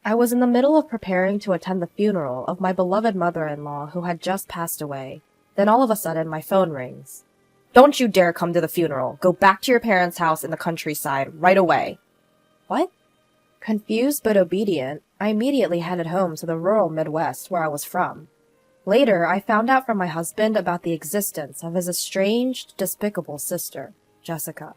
I was in the middle of preparing to attend the funeral of my beloved mother-in-law who had just passed away. Then all of a sudden, my phone rings. "Don't you dare come to the funeral. Go back to your parents' house in the countryside right away." What? Confused but obedient, I immediately headed home to the rural Midwest where I was from. Later, I found out from my husband about the existence of his estranged, despicable sister, Jessica.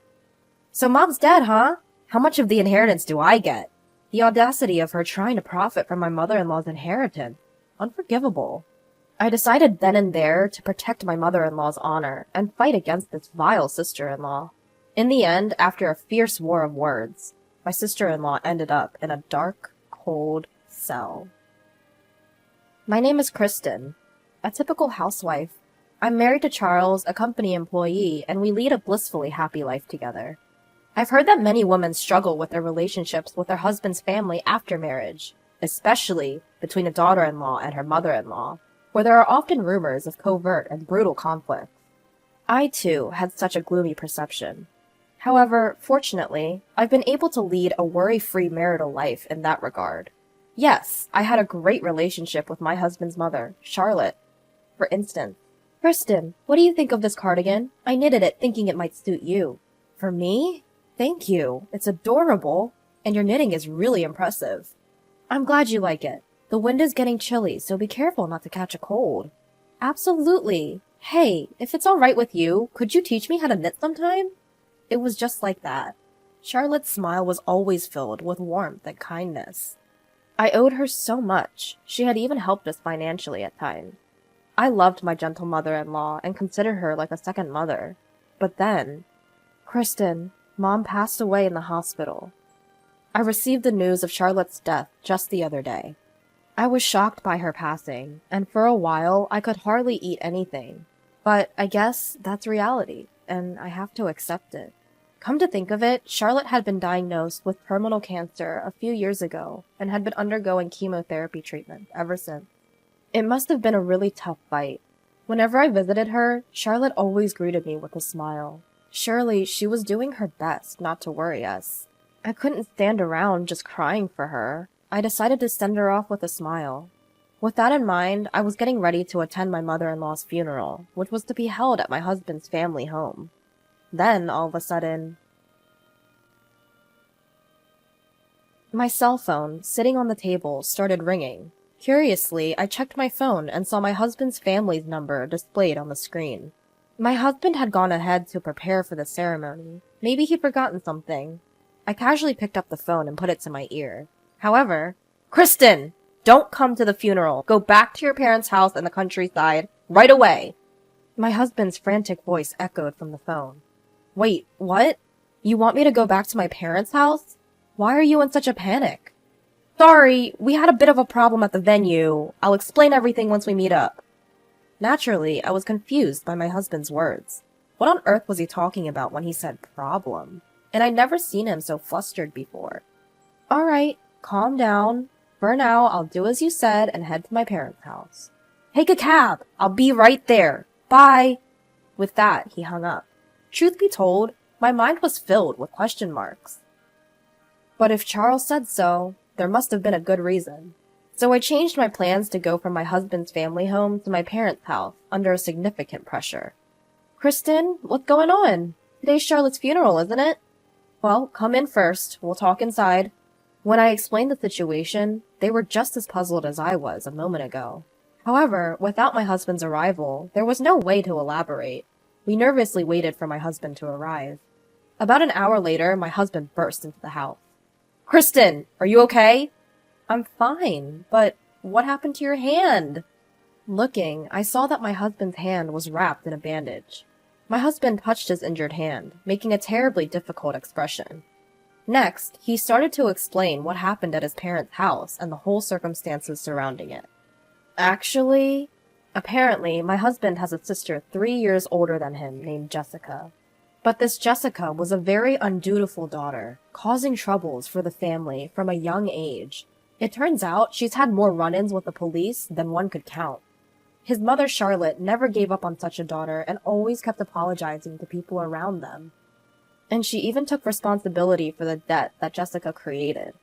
"So Mom's dead, huh? How much of the inheritance do I get?" The audacity of her trying to profit from my mother-in-law's inheritance. Unforgivable. I decided then and there to protect my mother-in-law's honor and fight against this vile sister-in-law. In the end, after a fierce war of words, my sister-in-law ended up in a dark, cold cell. My name is Kristen, a typical housewife. I'm married to Charles, a company employee, and we lead a blissfully happy life together. I've heard that many women struggle with their relationships with their husband's family after marriage, especially between a daughter-in-law and her mother-in-law, where there are often rumors of covert and brutal conflicts. I, too, had such a gloomy perception. However, fortunately, I've been able to lead a worry-free marital life in that regard. Yes, I had a great relationship with my husband's mother, Charlotte. For instance, "Kristen, what do you think of this cardigan? I knitted it thinking it might suit you." "For me? Thank you. It's adorable, and your knitting is really impressive." "I'm glad you like it. The wind is getting chilly, so be careful not to catch a cold." "Absolutely. Hey, if it's all right with you, could you teach me how to knit sometime?" It was just like that. Charlotte's smile was always filled with warmth and kindness. I owed her so much. She had even helped us financially at times. I loved my gentle mother-in-law and considered her like a second mother. But then, "Kristen, Mom passed away in the hospital." I received the news of Charlotte's death just the other day. I was shocked by her passing, and for a while I could hardly eat anything. But I guess that's reality, and I have to accept it. Come to think of it, Charlotte had been diagnosed with terminal cancer a few years ago and had been undergoing chemotherapy treatment ever since. It must have been a really tough fight. Whenever I visited her, Charlotte always greeted me with a smile. Surely she was doing her best not to worry us. I couldn't stand around just crying for her. I decided to send her off with a smile. With that in mind, I was getting ready to attend my mother-in-law's funeral, which was to be held at my husband's family home. Then, all of a sudden, my cell phone, sitting on the table, started ringing. Curiously, I checked my phone and saw my husband's family's number displayed on the screen. My husband had gone ahead to prepare for the ceremony. Maybe he'd forgotten something. I casually picked up the phone and put it to my ear. However, "Kristen! Don't come to the funeral. Go back to your parents' house in the countryside right away." My husband's frantic voice echoed from the phone. "Wait, what? You want me to go back to my parents' house? Why are you in such a panic?" "Sorry, we had a bit of a problem at the venue. I'll explain everything once we meet up." Naturally, I was confused by my husband's words. What on earth was he talking about when he said problem? And I'd never seen him so flustered before. "All right, calm down. For now, I'll do as you said and head to my parents' house." "Take a cab. I'll be right there. Bye." With that, he hung up. Truth be told, my mind was filled with question marks. But if Charles said so, there must have been a good reason. So I changed my plans to go from my husband's family home to my parents' house under significant pressure. "Kristen, what's going on? Today's Charlotte's funeral, isn't it?" "Well, come in first. We'll talk inside." When I explained the situation, they were just as puzzled as I was a moment ago. However, without my husband's arrival, there was no way to elaborate. We nervously waited for my husband to arrive. About an hour later, my husband burst into the house. "Kristen, are you okay?" "I'm fine, but what happened to your hand?" Looking, I saw that my husband's hand was wrapped in a bandage. My husband touched his injured hand, making a terribly difficult expression. Next, he started to explain what happened at his parents' house and the whole circumstances surrounding it. Apparently, my husband has a sister 3 years older than him named Jessica. But this Jessica was a very undutiful daughter, causing troubles for the family from a young age. It turns out she's had more run-ins with the police than one could count. His mother Charlotte never gave up on such a daughter and always kept apologizing to people around them. And she even took responsibility for the debt that Jessica created.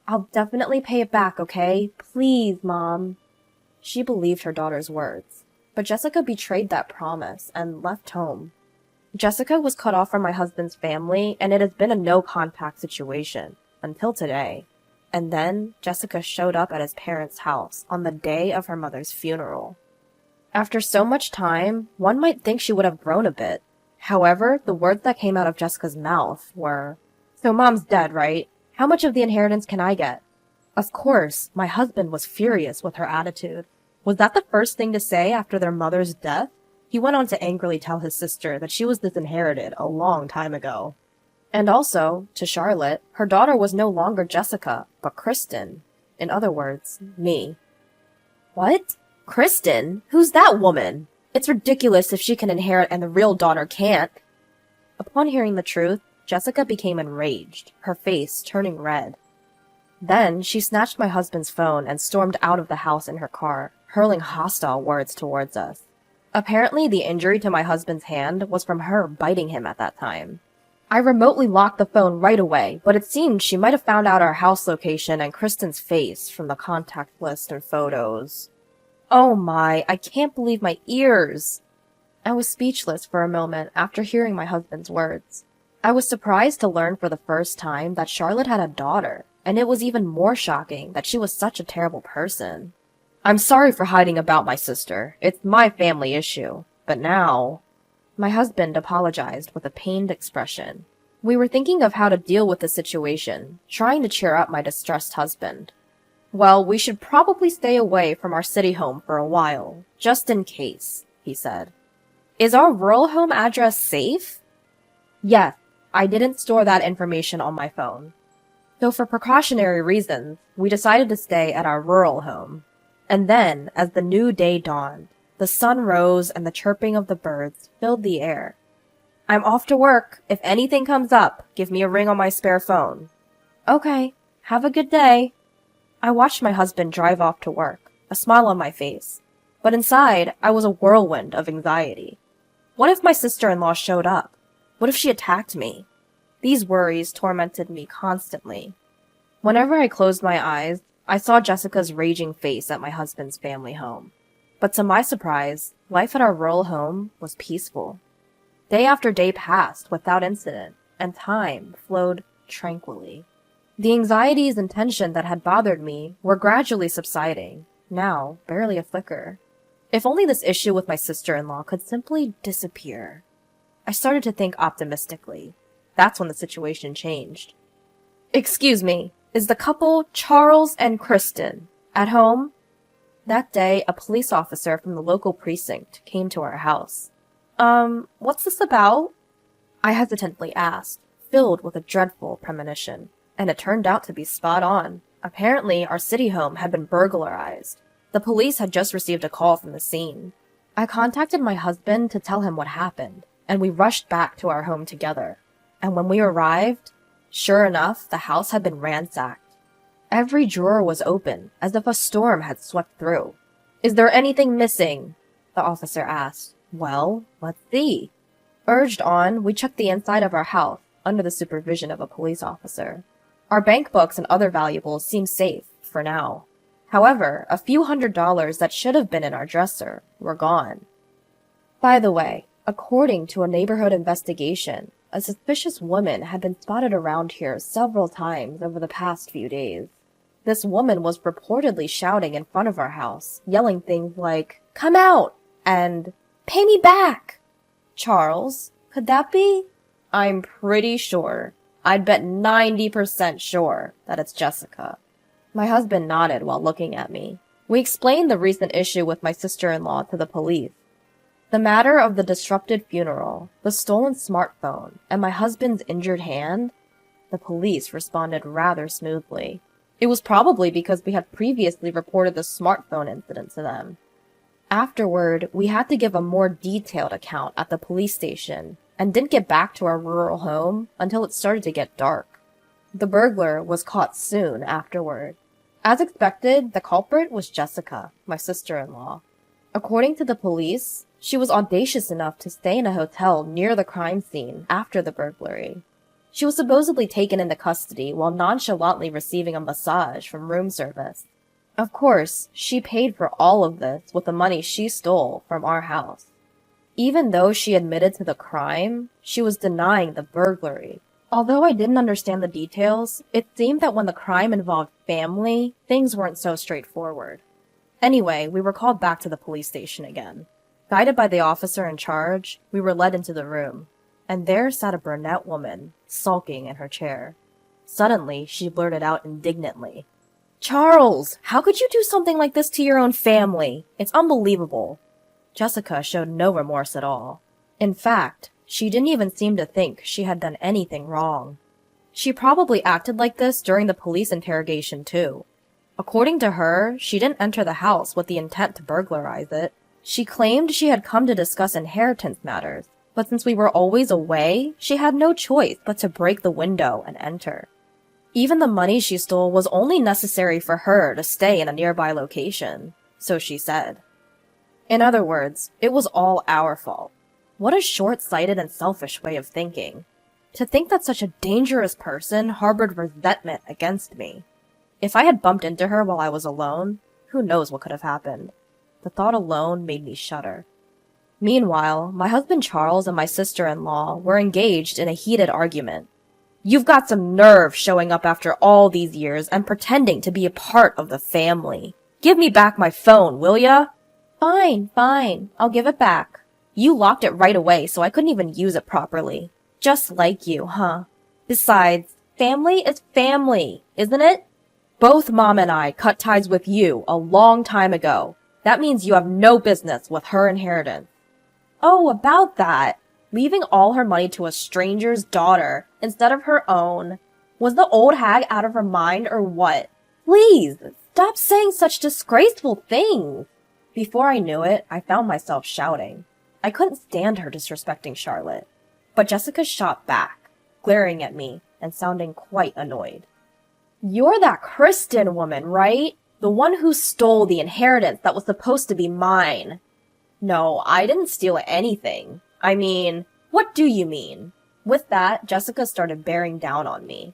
I'll definitely pay it back, okay? Please, Mom. She believed her daughter's words, but Jessica betrayed that promise and left home. Jessica was cut off from my husband's family, and it has been a no-contact situation until today. And then Jessica showed up at his parents' house on the day of her mother's funeral. After so much time, one might think she would have grown a bit. However, the words that came out of Jessica's mouth were, "So Mom's dead, right? How much of the inheritance can I get?" Of course, my husband was furious with her attitude. Was that the first thing to say after their mother's death? He went on to angrily tell his sister that she was disinherited a long time ago. And also, to Charlotte, her daughter was no longer Jessica, but Kristen. In other words, me. What? Kristen? Who's that woman? It's ridiculous if she can inherit and the real daughter can't. Upon hearing the truth, Jessica became enraged, her face turning red. Then she snatched my husband's phone and stormed out of the house in her car, hurling hostile words towards us. Apparently, the injury to my husband's hand was from her biting him at that time. I remotely locked the phone right away, but it seemed she might have found out our house location and Kristen's face from the contact list and photos. Oh my, I can't believe my ears! I was speechless for a moment after hearing my husband's words. I was surprised to learn for the first time that Charlotte had a daughter, and it was even more shocking that she was such a terrible person. I'm sorry for hiding about my sister. It's my family issue. But now... My husband apologized with a pained expression. We were thinking of how to deal with the situation, trying to cheer up my distressed husband. Well, we should probably stay away from our city home for a while, just in case, he said. Is our rural home address safe? Yes, I didn't store that information on my phone. So for precautionary reasons, we decided to stay at our rural home. And then, as the new day dawned, the sun rose and the chirping of the birds filled the air. I'm off to work. If anything comes up, give me a ring on my spare phone. Okay, have a good day. I watched my husband drive off to work, a smile on my face. But inside, I was a whirlwind of anxiety. What if my sister-in-law showed up? What if she attacked me? These worries tormented me constantly. Whenever I closed my eyes, I saw Jessica's raging face at my husband's family home. But to my surprise, life at our rural home was peaceful. Day after day passed without incident, and time flowed tranquilly. The anxieties and tension that had bothered me were gradually subsiding, now barely a flicker. If only this issue with my sister-in-law could simply disappear. I started to think optimistically. That's when the situation changed. Excuse me, is the couple Charles and Kristen at home? That day, a police officer from the local precinct came to our house. What's this about? I hesitantly asked, filled with a dreadful premonition, and it turned out to be spot on. Apparently, our city home had been burglarized. The police had just received a call from the scene. I contacted my husband to tell him what happened, and we rushed back to our home together. And when we arrived, sure enough, the house had been ransacked. Every drawer was open, as if a storm had swept through. Is there anything missing? The officer asked. Well, let's see. Urged on, we checked the inside of our house, under the supervision of a police officer. Our bank books and other valuables seemed safe, for now. However, a few $100s that should have been in our dresser were gone. By the way, according to a neighborhood investigation, a suspicious woman had been spotted around here several times over the past few days. This woman was reportedly shouting in front of our house, yelling things like, "Come out!" and "Pay me back!" Charles, could that be? I'm pretty sure. I'd bet 90% sure that it's Jessica. My husband nodded while looking at me. We explained the recent issue with my sister-in-law to the police. The matter of the disrupted funeral, the stolen smartphone, and my husband's injured hand, the police responded rather smoothly. It was probably because we had previously reported the smartphone incident to them. Afterward, we had to give a more detailed account at the police station and didn't get back to our rural home until it started to get dark. The burglar was caught soon afterward. As expected, the culprit was Jessica, my sister-in-law. According to the police, she was audacious enough to stay in a hotel near the crime scene after the burglary. She was supposedly taken into custody while nonchalantly receiving a massage from room service. Of course, she paid for all of this with the money she stole from our house. Even though she admitted to the crime, she was denying the burglary. Although I didn't understand the details, it seemed that when the crime involved family, things weren't so straightforward. Anyway, we were called back to the police station again. Guided by the officer in charge, we were led into the room, and there sat a brunette woman, sulking in her chair. Suddenly, she blurted out indignantly, "Charles, how could you do something like this to your own family? It's unbelievable." Jessica showed no remorse at all. In fact, she didn't even seem to think she had done anything wrong. She probably acted like this during the police interrogation too. According to her, she didn't enter the house with the intent to burglarize it. She claimed she had come to discuss inheritance matters, but since we were always away, she had no choice but to break the window and enter. Even the money she stole was only necessary for her to stay in a nearby location, so she said. In other words, it was all our fault. What a short-sighted and selfish way of thinking. To think that such a dangerous person harbored resentment against me. If I had bumped into her while I was alone, who knows what could have happened. The thought alone made me shudder. Meanwhile, my husband Charles and my sister-in-law were engaged in a heated argument. "You've got some nerve showing up after all these years and pretending to be a part of the family. Give me back my phone, will ya?" Fine, I'll give it back. You locked it right away so I couldn't even use it properly. Just like you, huh? Besides, family is family, isn't it? Both Mom and I cut ties with you a long time ago. That means you have no business with her inheritance. Oh, about that. Leaving all her money to a stranger's daughter instead of her own. Was the old hag out of her mind or what? Please, stop saying such disgraceful things. Before I knew it, I found myself shouting. I couldn't stand her disrespecting Charlotte. But Jessica shot back, glaring at me and sounding quite annoyed. "You're that Kristen woman, right? The one who stole the inheritance that was supposed to be mine." "No, I didn't steal anything. I mean, what do you mean?" With that, Jessica started bearing down on me.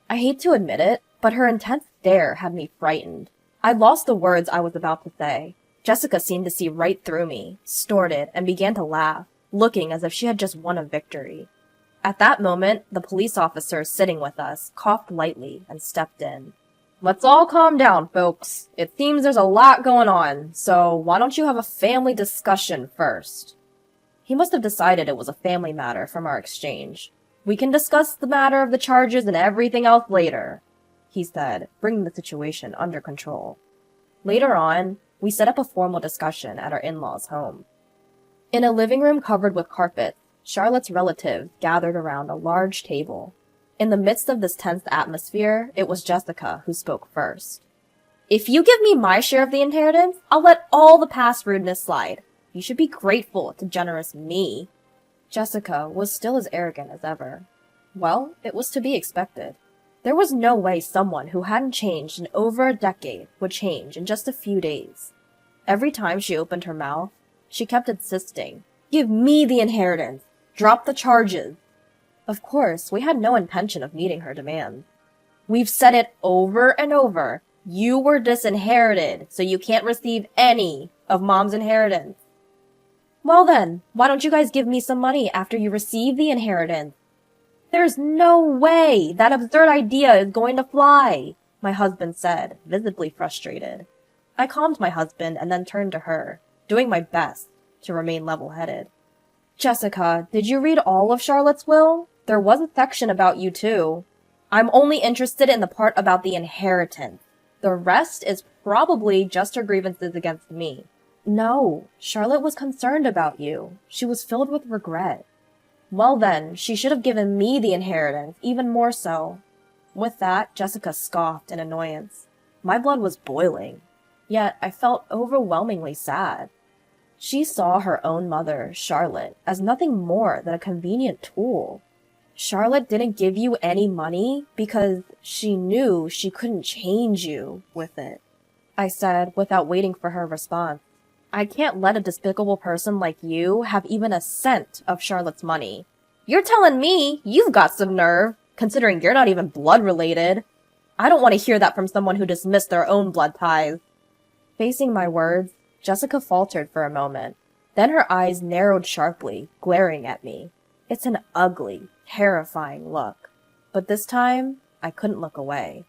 I hate to admit it, but her intense stare had me frightened. I lost the words I was about to say. Jessica seemed to see right through me, snorted, and began to laugh, looking as if she had just won a victory. At that moment, the police officer sitting with us coughed lightly and stepped in. "Let's all calm down, folks. It seems there's a lot going on, so why don't you have a family discussion first?" He must have decided it was a family matter from our exchange. "We can discuss the matter of the charges and everything else later," he said, bringing the situation under control. Later on, we set up a formal discussion at our in-laws' home. In a living room covered with carpet, Charlotte's relatives gathered around a large table. In the midst of this tense atmosphere, it was Jessica who spoke first. "If you give me my share of the inheritance, I'll let all the past rudeness slide. You should be grateful to generous me." Jessica was still as arrogant as ever. Well, it was to be expected. There was no way someone who hadn't changed in over a decade would change in just a few days. Every time she opened her mouth, she kept insisting, "Give me the inheritance! Drop the charges!" Of course, we had no intention of meeting her demands. "We've said it over and over. You were disinherited, so you can't receive any of Mom's inheritance." "Well then, why don't you guys give me some money after you receive the inheritance?" "There's no way that absurd idea is going to fly," my husband said, visibly frustrated. I calmed my husband and then turned to her, doing my best to remain level-headed. "Jessica, did you read all of Charlotte's will? There was a section about you too." "I'm only interested in the part about the inheritance. The rest is probably just her grievances against me." "No, Charlotte was concerned about you. She was filled with regret." "Well then, she should have given me the inheritance, even more so." With that, Jessica scoffed in annoyance. My blood was boiling, yet I felt overwhelmingly sad. She saw her own mother, Charlotte, as nothing more than a convenient tool. Charlotte didn't give you any money because she knew she couldn't change you with it, I said without waiting for her response. "I can't let a despicable person like you have even a cent of Charlotte's money." "You're telling me you've got some nerve. considering you're not even blood related. I don't want to hear that from someone who dismissed their own blood ties. Facing my words, Jessica faltered for a moment. Then her eyes narrowed sharply, glaring at me. It's an ugly, terrifying look. But this time, I couldn't look away.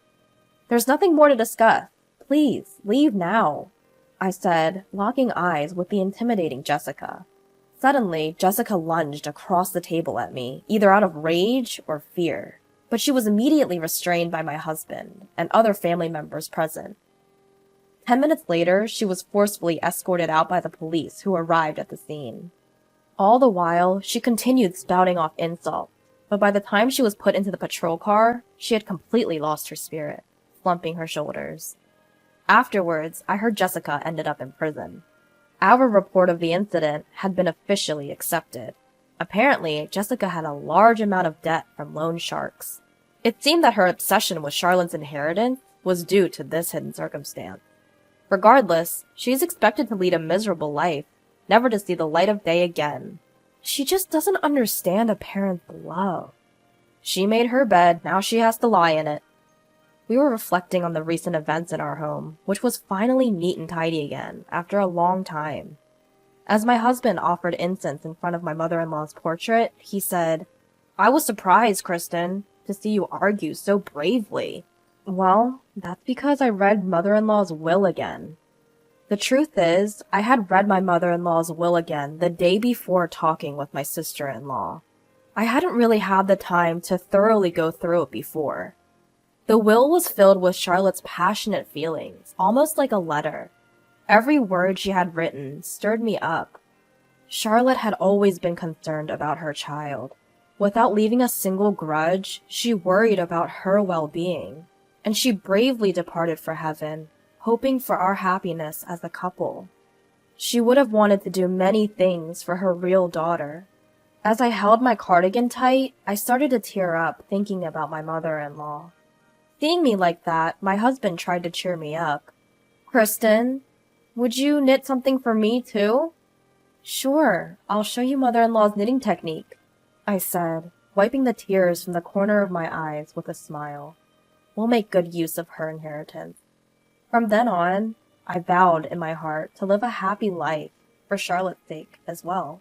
There's nothing more to discuss. Please, leave now, I said, locking eyes with the intimidating Jessica. Suddenly, Jessica lunged across the table at me, either out of rage or fear. But she was immediately restrained by my husband and other family members present. 10 minutes later, she was forcefully escorted out by the police who arrived at the scene. All the while, she continued spouting off insults, but by the time she was put into the patrol car, she had completely lost her spirit, slumping her shoulders. Afterwards, I heard Jessica ended up in prison. Our report of the incident had been officially accepted. Apparently, Jessica had a large amount of debt from loan sharks. It seemed that her obsession with Charlotte's inheritance was due to this hidden circumstance. Regardless, she is expected to lead a miserable life, never to see the light of day again. She just doesn't understand a parent's love. She made her bed, now she has to lie in it. We were reflecting on the recent events in our home, which was finally neat and tidy again, after a long time. As my husband offered incense in front of my mother-in-law's portrait, he said, "I was surprised, Kristen, to see you argue so bravely." Well, that's because I read mother-in-law's will again. The truth is, I had read my mother-in-law's will again the day before talking with my sister-in-law. I hadn't really had the time to thoroughly go through it before. The will was filled with Charlotte's passionate feelings, almost like a letter. Every word she had written stirred me up. Charlotte had always been concerned about her child. Without leaving a single grudge, she worried about her well-being. And she bravely departed for heaven, hoping for our happiness as a couple. She would have wanted to do many things for her real daughter. As I held my cardigan tight, I started to tear up thinking about my mother-in-law. Seeing me like that, my husband tried to cheer me up. "Kristen, would you knit something for me too?" "Sure, I'll show you mother-in-law's knitting technique," I said, wiping the tears from the corner of my eyes with a smile. We'll make good use of her inheritance. From then on, I vowed in my heart to live a happy life for Charlotte's sake as well.